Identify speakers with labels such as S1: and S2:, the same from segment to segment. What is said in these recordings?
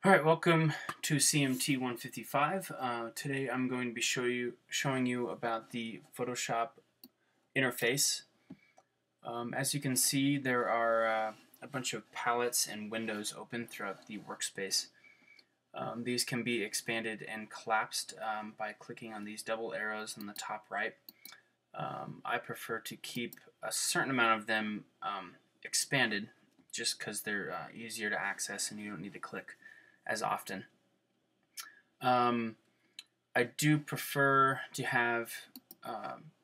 S1: Alright, welcome to CMT 155. Today I'm going to be showing you about the Photoshop interface. As you can see, there are a bunch of palettes and windows open throughout the workspace. These can be expanded and collapsed by clicking on these double arrows on the top right. I prefer to keep a certain amount of them expanded just because they're easier to access and you don't need to click as often. I do prefer to have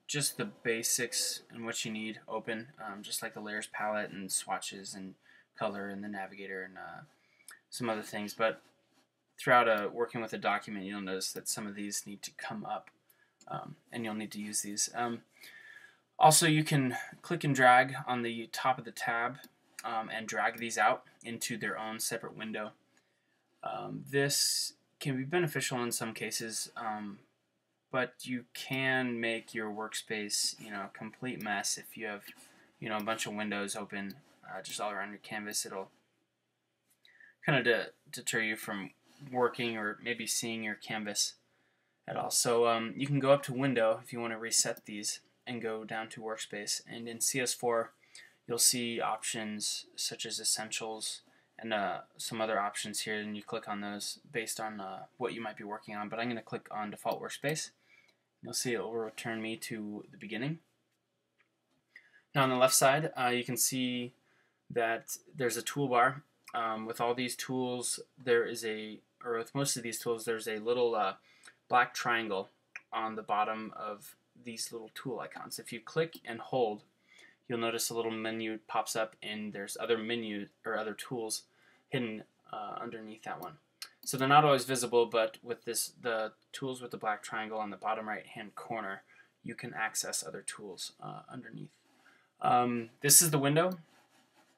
S1: just the basics and what you need open, just like the layers palette and swatches and color and the navigator and some other things. But throughout working with a document, you'll notice that some of these need to come up, and you'll need to use these. Also, you can click and drag on the top of the tab and drag these out into their own separate window. This can be beneficial in some cases, but you can make your workspace, a complete mess if you have, a bunch of windows open just all around your canvas. It'll kind of deter you from working or maybe seeing your canvas at all. So you can go up to Window if you want to reset these and go down to Workspace. And in CS4, you'll see options such as Essentials and some other options here, and you click on those based on what you might be working on. But I'm going to click on Default Workspace. You'll see it will return me to the beginning. Now on the left side, you can see that there's a toolbar. With all these tools, or with most of these tools, there's a little black triangle on the bottom of these little tool icons. If you click and hold, you'll notice a little menu pops up, and there's other menus or other tools hidden underneath that one. So they're not always visible, but with the tools with the black triangle on the bottom right hand corner, you can access other tools underneath. This is the window.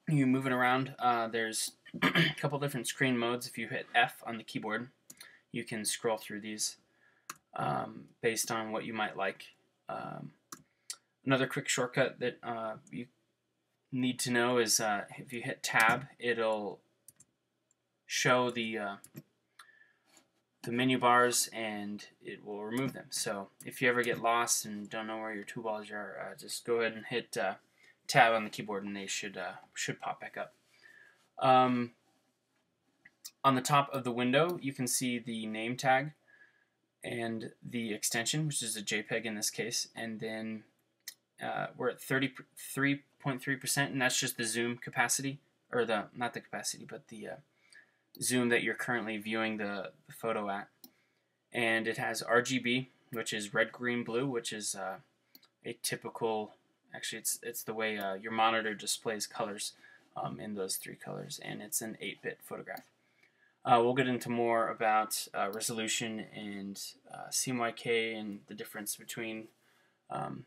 S1: You move it around. There's a couple different screen modes. If you hit F on the keyboard, you can scroll through these based on what you might like. Another quick shortcut that you need to know is if you hit Tab, it'll show the menu bars and it will remove them. So if you ever get lost and don't know where your toolbars are, just go ahead and hit Tab on the keyboard and they should pop back up. On the top of the window, you can see the name tag and the extension, which is a JPEG in this case, and then we're at 33.3%, and that's just the zoom capacity, or not the capacity, but the zoom that you're currently viewing the photo at. And it has RGB, which is red, green, blue, which is a typical, actually it's the way your monitor displays colors in those three colors, and it's an 8-bit photograph. We'll get into more about resolution and CMYK and the difference between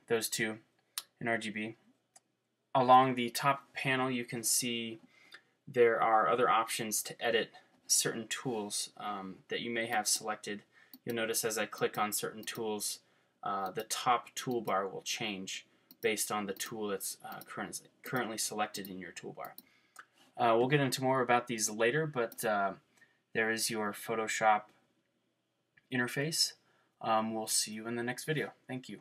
S1: those two in RGB. Along the top panel, you can see there are other options to edit certain tools that you may have selected. You'll notice as I click on certain tools, the top toolbar will change based on the tool that's currently selected in your toolbar. We'll get into more about these later, but there is your Photoshop interface. We'll see you in the next video. Thank you.